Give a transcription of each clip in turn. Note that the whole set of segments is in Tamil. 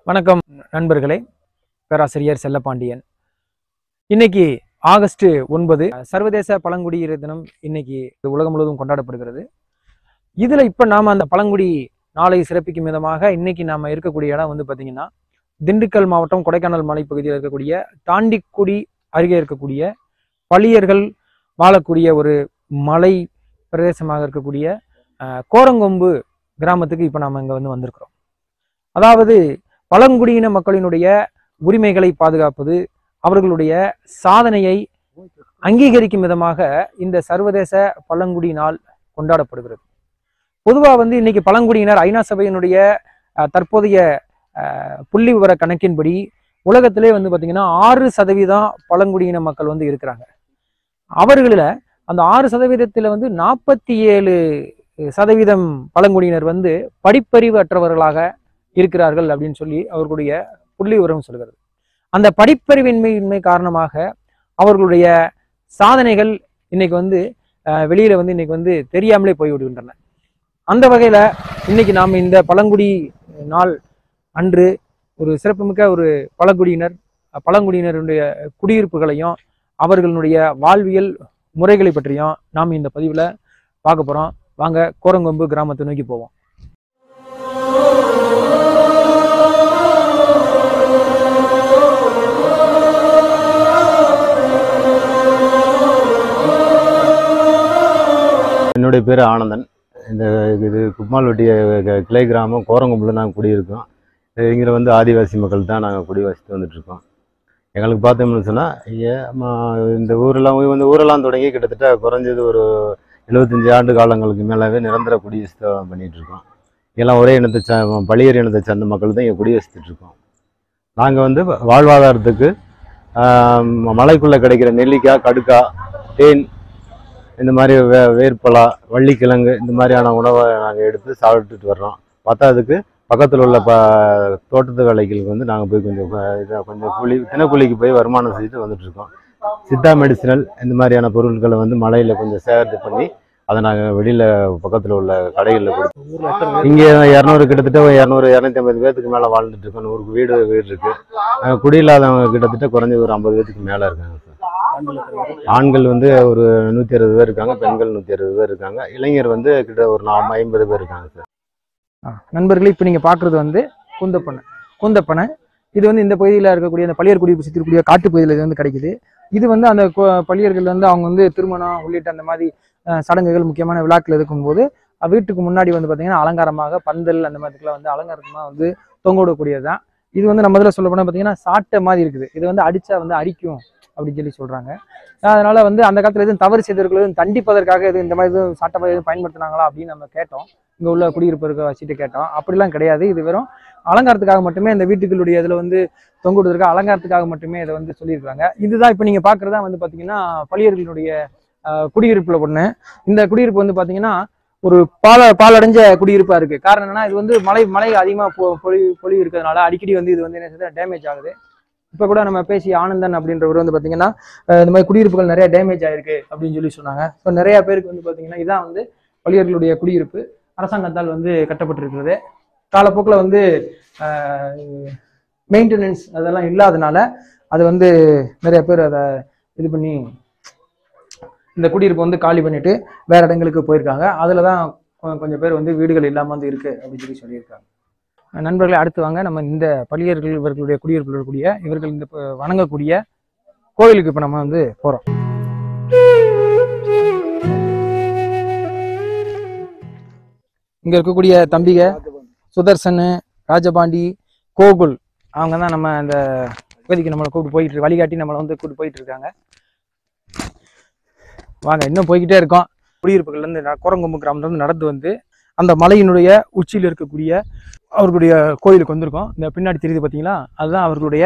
வணக்கம் நண்பர்களே. பேராசிரியர் செல்லப்பாண்டியன். இன்னைக்கு ஆகஸ்ட் 9 சர்வதேச பழங்குடியினர் தினம். இன்னைக்கு உலகம் முழுவதும் கொண்டாடப்படுகிறது. இதுல இப்ப நாம அந்த பழங்குடி நாளை சிறப்பிக்கும் விதமாக இன்னைக்கு நாம இருக்கக்கூடிய இடம் வந்து பாத்தீங்கன்னா திண்டுக்கல் மாவட்டம் கொடைக்கானல் மலைப்பகுதியில் இருக்கக்கூடிய தாண்டிக்குடி அருகே இருக்கக்கூடிய பளியர்கள் வாழக்கூடிய ஒரு மலை பிரதேசமாக இருக்கக்கூடிய கோரங்கொம்பு கிராமத்துக்கு இப்ப நாம இங்க வந்திருக்கிறோம். அதாவது பழங்குடியின மக்களினுடைய உரிமைகளை பாதுகாப்பது, அவர்களுடைய சாதனையை அங்கீகரிக்கும் விதமாக இந்த சர்வதேச பழங்குடி நாள் கொண்டாடப்படுகிறது. பொதுவாக இன்னைக்கு பழங்குடியினர் ஐநா சபையினுடைய தற்போதைய புள்ளி விவர கணக்கின்படி உலகத்திலே பார்த்தீங்கன்னா 6% பழங்குடியின மக்கள் இருக்கிறாங்க. அவர்களில் அந்த 6%த்தில் 47% பழங்குடியினர் படிப்பறிவு அற்றவர்களாக இருக்கிறார்கள் அப்படின்னு சொல்லி அவர்களுடைய புள்ளி விவரம் சொல்கிறது. அந்த படிப்பறிவின்மை காரணமாக அவர்களுடைய சாதனைகள் இன்னைக்கு வெளியில இன்னைக்கு தெரியாமலே போய்விடுகின்றன. அந்த வகையில இன்னைக்கு நாம் இந்த பழங்குடி நாள் அன்று ஒரு சிறப்புமிக்க ஒரு பழங்குடியினருடைய குடியிருப்புகளையும் அவர்களுடைய வாழ்வியல் முறைகளை பற்றியும் நாம் இந்த பதிவுல பார்க்க போறோம். வாங்க கோரங்கொம்பு கிராமத்தை நோக்கி போவோம். என்னுடைய பேர் ஆனந்தன். இது குப்மால்வட்டி கிளை கிராமம் கோரங்கொம்பில் நாங்கள் குடியிருக்கோம். இங்கே ஆதிவாசி மக்கள் தான் நாங்கள் குடி வசித்து வந்துட்டுருக்கோம். எங்களுக்கு பார்த்தோம்னு சொன்னால் இந்த ஊரெல்லாம் தொடங்கி கிட்டத்தட்ட குறைஞ்சது ஒரு 75 ஆண்டு காலங்களுக்கு மேலாவே நிரந்தர குடியரசு பண்ணிகிட்ருக்கோம். எல்லாம் ஒரே இனத்தை பளியர் இனத்தை சேர்ந்த மக்கள் தான் இங்கே குடியரசுட்டுருக்கோம். நாங்கள் வாழ்வாதாரத்துக்கு மலைக்குள்ளே கிடைக்கிற நெல்லிக்காய், கடுக்காய், தேன், இந்த மாதிரி வேர்ப்பலா, வள்ளிக்கிழங்கு இந்த மாதிரியான உணவை நாங்கள் எடுத்து சாப்பிட்டுட்டு வர்றோம். பத்தாவதுக்கு பக்கத்தில் உள்ள தோட்டத்து வேலைகளுக்கு நாங்கள் போய் கொஞ்சம் தினக்கூலிக்கு போய் வருமானம் செஞ்சுட்டு வந்துட்டுருக்கோம். சித்தா மெடிசினல் இந்த மாதிரியான பொருட்களை மலையில் கொஞ்சம் சேகரித்து பண்ணி அதை நாங்கள் வெளியில் பக்கத்தில் உள்ள கடைகளில் கொடுத்தோம். இங்கே 200 கிட்டத்தட்ட 200-250 பேர்த்துக்கு மேலே வாழ்ந்துட்டு இருக்கோம். 100 வீடு இருக்குது. நாங்கள் குடியில்லாதவங்க கிட்டத்தட்ட குறைஞ்ச ஒரு 50 பேர்த்துக்கு மேலே இருக்காங்க சார். ஆண்கள் ஒரு 160 பேர் இருக்காங்க, பெண்கள் 160 பேர் இருக்காங்க, இளைஞர் கிட்ட ஒரு 50 பேர் இருக்காங்க சார். நண்பர்களே, இப்போ நீங்கள் பார்க்குறது குந்தப்பனை. இது இந்த பகுதியில் இருக்கக்கூடிய அந்த பளியர் குடியிருப்பு சுற்றி இருக்கக்கூடிய காட்டு பகுதியில் இது கிடைக்குது. இது அந்த பளியர்கள் அவங்க திருமணம் உள்ளிட்ட அந்த மாதிரி சடங்குகள், முக்கியமான விழாக்கள் இருக்கும்போது வீட்டுக்கு முன்னாடி பார்த்தீங்கன்னா அலங்காரமாக பந்தல் அந்த மாதிரிலாம் அலங்காரமாக தொங்க விடக்கூடியது தான். இது நம்ம இதில் சொல்ல போனால் பார்த்தீங்கன்னா சாட்டை மாதிரி இருக்குது. இது அடித்தா அரிக்கும் அப்படின்னு சொல்லி சொல்கிறாங்க. அதனால் அந்த காலத்தில் எதுவும் தவறு செய்தவர்கள் எதுவும் தண்டிப்பதற்காக எதுவும் இந்த மாதிரி எதுவும் சட்டமாக எதுவும் பயன்படுத்தினாங்களா அப்படின்னு நம்ம கேட்டோம். இங்கே உள்ள குடியிருப்பு வச்சுட்டு கேட்டோம். அப்படிலாம் கிடையாது. இது வெறும் அலங்காரத்துக்காக மட்டுமே இந்த வீட்டுகளுடைய இதில் தொங்க விடுவதற்கு அலங்காரத்துக்காக மட்டுமே இதை சொல்லியிருக்காங்க. இதுதான் இப்போ நீங்கள் பார்க்குறதா பார்த்தீங்கன்னா பளியர்களுடைய குடியிருப்புல ஒன்று. இந்த குடியிருப்பு பார்த்தீங்கன்னா ஒரு பாலடைஞ்ச குடியிருப்பாக இருக்குது. காரணம் என்னன்னா, இது மழை அதிகமாக பொழி இருக்கிறதுனால அடிக்கடி இது என்ன டேமேஜ் ஆகுது. இப்போ கூட நம்ம பேசிய ஆனந்தன் அப்படின்றவர் பார்த்தீங்கன்னா இந்த மாதிரி குடியிருப்புகள் நிறைய டேமேஜ் ஆயிருக்கு அப்படின்னு சொல்லி சொன்னாங்க. ஸோ நிறைய பேருக்கு பார்த்தீங்கன்னா இதான் பளியர்களுடைய குடியிருப்பு அரசாங்கத்தால் கட்டப்பட்டிருக்கிறது. காலப்போக்கில் மெயின்டெனன்ஸ் அதெல்லாம் இல்லாதனால அது நிறைய பேர் அதை இது பண்ணி இந்த குடியிருப்பு காலி பண்ணிட்டு வேற இடங்களுக்கு போயிருக்காங்க. அதில் தான் கொஞ்சம் பேர் வீடுகள் இல்லாமல் இருக்கு அப்படின்னு சொல்லியிருக்காங்க. நண்பர்களை, அடுத்து வாங்க நம்ம இந்த பளியர்கள் இவர்களுடைய குடியிருப்பில் இருக்கக்கூடிய இவர்கள் இந்த வணங்கக்கூடிய கோவிலுக்கு இப்போ நம்ம போகிறோம். இங்கே இருக்கக்கூடிய தம்பிக சுதர்சன், ராஜபாண்டி, கோகுல் அவங்க தான் நம்ம இந்த பகுதிக்கு நம்மளை கூப்பிட்டு போயிட்டு வழிகாட்டி நம்மளை கூப்பிட்டு போயிட்டு இருக்காங்க. வாங்க, இன்னும் போய்கிட்டே இருக்கோம். குடியிருப்புகள்லேருந்து கோரங்கொம்பு கிராமத்துலேருந்து நடந்து அந்த மலையினுடைய உச்சியில் இருக்கக்கூடிய அவர்களுடைய கோயிலுக்கு வந்திருக்கோம். இந்த பின்னாடி தெரியுது பார்த்தீங்களா, அதுதான் அவர்களுடைய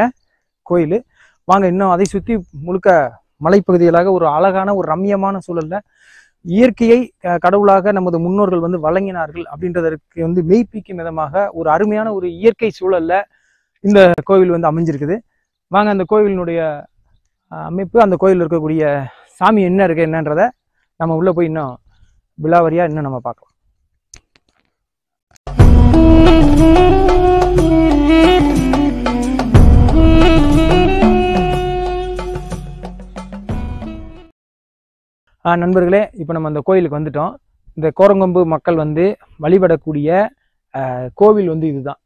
கோயில். வாங்க, இன்னும் அதை சுற்றி முழுக்க மலைப்பகுதிகளாக ஒரு அழகான ஒரு ரம்யமான சூழல்ல இயற்கையை கடவுளாக நமது முன்னோர்கள் வழங்கினார்கள் அப்படின்றதற்கு மெய்ப்பிக்கும் விதமாக ஒரு அருமையான ஒரு இயற்கை சூழல்ல இந்த கோவில் அமைஞ்சிருக்குது. வாங்க, அந்த கோவிலினுடைய அமைப்பு, அந்த கோயில் இருக்கக்கூடிய சாமி என்ன இருக்கு என்னன்றதை நம்ம உள்ள போய் இன்னும் விலாவரியா இன்னும் நம்ம பார்க்கலாம். நண்பர்களே, இப்போ நம்ம அந்த கோயிலுக்கு வந்துட்டோம். இந்த கோரங்கொம்பு மக்கள் வந்து வழிபடக்கூடிய கோவில் வந்து இதுதான்.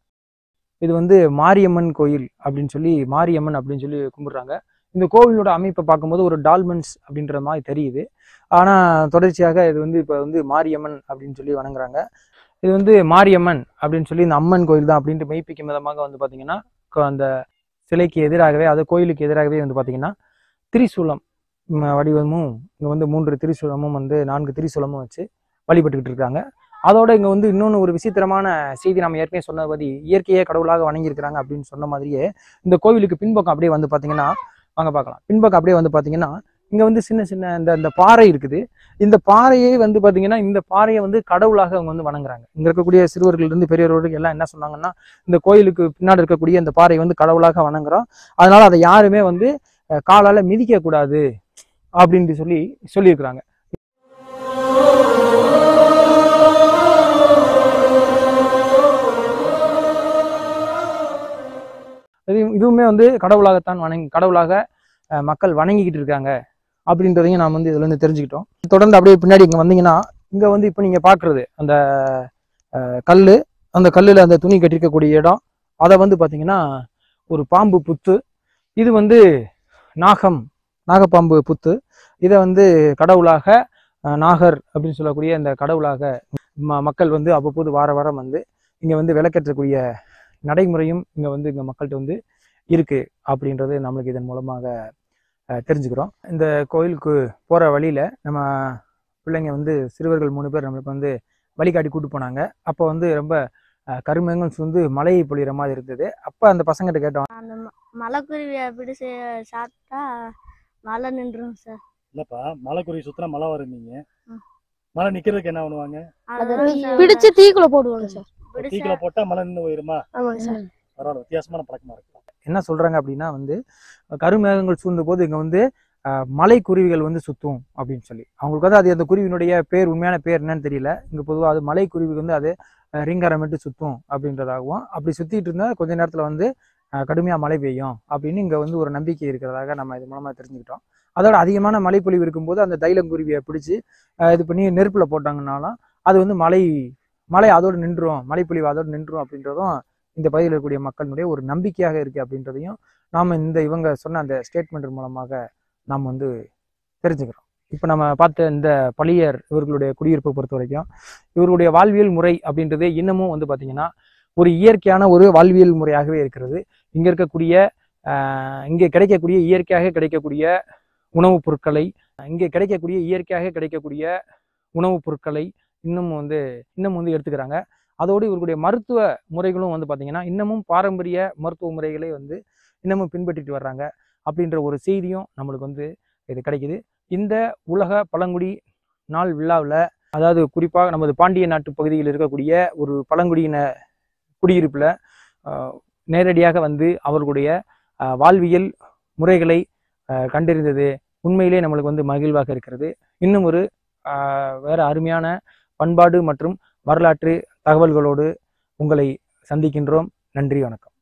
இது வந்து மாரியம்மன் கோயில் அப்படின்னு சொல்லி மாரியம்மன் அப்படின்னு சொல்லி கும்பிடுறாங்க. இந்த கோவிலோட அமைப்பை பார்க்கும்போது ஒரு டால்மென்ஸ் அப்படின்ற மாதிரி தெரியுது. ஆனால் தொடர்ச்சியாக இது வந்து இப்போ வந்து மாரியம்மன் அப்படின்னு சொல்லி வணங்குறாங்க. இது வந்து மாரியம்மன் அப்படின்னு சொல்லி இந்த அம்மன் கோயில் தான் அப்படின்ட்டு மெய்ப்பிக்கும் விதமாக வந்து பார்த்தீங்கன்னா அந்த சிலைக்கு எதிராகவே, அது கோயிலுக்கு எதிராகவே வந்து பார்த்தீங்கன்னா திரிசூலம் வடிவமும் இங்கே வந்து 3 திரிசூலமும் வந்து 4 திரிசூலமும் வச்சு வழிபட்டுக்கிட்டு இருக்காங்க. அதோட இங்கே வந்து இன்னொன்று ஒரு விசித்திரமான செய்தி, நம்ம ஏற்கனவே சொன்னபடி இயற்கையே கடவுளாக வணங்கியிருக்கிறாங்க அப்படின்னு சொன்ன மாதிரியே இந்த கோவிலுக்கு பின்பக்கம் அப்படியே வந்து பார்த்தீங்கன்னா வாங்க பார்க்கலாம். பின்பக்கம் அப்படியே வந்து பார்த்தீங்கன்னா இங்கே வந்து சின்ன சின்ன இந்த பாறை இருக்குது. இந்த பாறையே வந்து பார்த்தீங்கன்னா இந்த பாறையை வந்து கடவுளாக அவங்க வந்து வணங்குறாங்க. இங்கே இருக்கக்கூடிய சிறுவர்களிலிருந்து பெரியவர்களுக்கு எல்லாம் என்ன சொன்னாங்கன்னா, இந்த கோயிலுக்கு பின்னாடி இருக்கக்கூடிய இந்த பாறை வந்து கடவுளாக வணங்குறோம், அதனால அதை யாருமே வந்து காலால் மிதிக்க கூடாது அப்படின்ட்டு சொல்லியிருக்கிறாங்க. இதுவுமே வந்து கடவுளாகத்தான் கடவுளாக மக்கள் வணங்கிக்கிட்டு இருக்காங்க அப்படின்றதையும் நாம் வந்து இதுல இருந்து தெரிஞ்சுக்கிட்டோம். தொடர்ந்து அப்படியே பின்னாடி இங்க வந்தீங்கன்னா இங்க வந்து இப்போ நீங்க பாக்குறது அந்த கல்லு, அந்த கல்லுல அந்த துணி கட்டிருக்கக்கூடிய இடம், அதை வந்து பாத்தீங்கன்னா ஒரு பாம்பு புத்து. இது வந்து நாகப்பாம்பு புத்து. இதை வந்து கடவுளாக நாகர் அப்படின்னு சொல்லக்கூடிய இந்த கடவுளாக மக்கள் வந்து அவ்வப்போது வாரம் வந்து இங்க வந்து விளக்கேற்றக்கூடிய நடைமுறையும் இங்க மக்கள்கிட்ட வந்து இருக்கு அப்படின்றது நம்மளுக்கு இதன் மூலமாக தெரிஞ்சுக்கிறோம். இந்த கோயிலுக்கு போற வழியில நம்ம பிள்ளைங்க வந்து சிறுவர்கள் 3 பேர் நம்மளுக்கு வந்து வழிகாட்டி கூட்டு போனாங்க. அப்போ வந்து ரொம்ப கருமேகம் வந்து மழையை பொழிகிற மாதிரி இருந்தது. அப்போ அந்த பசங்கிட்ட கேட்டோம், அந்த மலைக்குருவி எப்படி சாப்பிட்டா மழை நின்றும் சார். இல்லப்பா, மலைக்குருவி சுத்தினா மழை வருவீங்க, மழை நிக்கிறதுக்கு என்ன பண்ணுவாங்க? பிடிச்சு தீக்குள்ள போடுவாங்க சார். தீக்குள்ள போட்டா மழை நின்று போயிருமா? ஆமாங்க சார். பரவாயில்ல, வித்தியாசமான பழக்கமா இருக்கு. என்ன சொல்றாங்க அப்படின்னா வந்து கருமேகங்கள் சூழ்ந்த போது இங்க வந்து மலை குருவிகள் வந்து சுத்தும் அப்படின்னு சொல்லி. அவங்களுக்கு வந்து அது அந்த குருவினுடைய பேர், உண்மையான பேர் என்னன்னு தெரியல. இங்க பொதுவாக அது மலை குருவி வந்து அது ரீங்காரமிட்டு சுத்தும் அப்படின்றதாகவும், அப்படி சுத்திட்டு இருந்தா கொஞ்ச நேரத்துல வந்து கடுமையா மழை பெய்யும் அப்படின்னு இங்க வந்து ஒரு நம்பிக்கை இருக்கிறதாக நம்ம இது மூலமா தெரிஞ்சுக்கிட்டோம். அதோட அதிகமான மழைப்பொழிவு இருக்கும்போது அந்த தைலங்குருவியை பிடிச்சி இது பண்ணி நெருப்புல போட்டாங்கன்னாலும் அது வந்து மழை அதோடு நின்றும், மழைப்பொழிவு அதோடு நின்றும் அப்படின்றதும் இந்த பகுதியில் இருக்கக்கூடிய மக்களுடைய ஒரு நம்பிக்கையாக இருக்கு அப்படின்றதையும் நாம இவங்க சொன்ன அந்த ஸ்டேட்மெண்ட் மூலமாக நாம் வந்து தெரிஞ்சுக்கிறோம். இப்போ நம்ம பார்த்த இந்த பழியர் இவர்களுடைய குடியிருப்பை பொறுத்த வரைக்கும் இவருடைய வாழ்வியல் முறை அப்படின்றது இன்னமும் வந்து பார்த்தீங்கன்னா ஒரு இயற்கையான ஒரு வாழ்வியல் முறையாகவே இருக்கிறது. இங்கே கிடைக்கக்கூடிய இயற்கையாக கிடைக்கக்கூடிய உணவுப் பொருட்களை இன்னும் வந்து எடுத்துக்கிறாங்க. அதோடு இவர்களுடைய மருத்துவ முறைகளும் வந்து பார்த்தீங்கன்னா இன்னமும் பாரம்பரிய மருத்துவ முறைகளை வந்து இன்னமும் பின்பற்றிட்டு வர்றாங்க அப்படின்ற ஒரு செய்தியும் நம்மளுக்கு வந்து இது கிடைக்குது. இந்த உலக பழங்குடி நாள் விழாவில், அதாவது குறிப்பாக நமது பாண்டிய நாட்டு பகுதியில் இருக்கக்கூடிய ஒரு பழங்குடியின குடியிருப்பில் நேரடியாக வந்து அவர்களுடைய வாழ்வியல் முறைகளை கண்டறிந்தது உண்மையிலே நம்மளுக்கு வந்து மகிழ்வாக இருக்கிறது. இன்னும் ஒரு வேற அருமையான பண்பாடு மற்றும் வரலாற்று தகவல்களோடு உங்களை சந்திக்கின்றோம். நன்றி, வணக்கம்.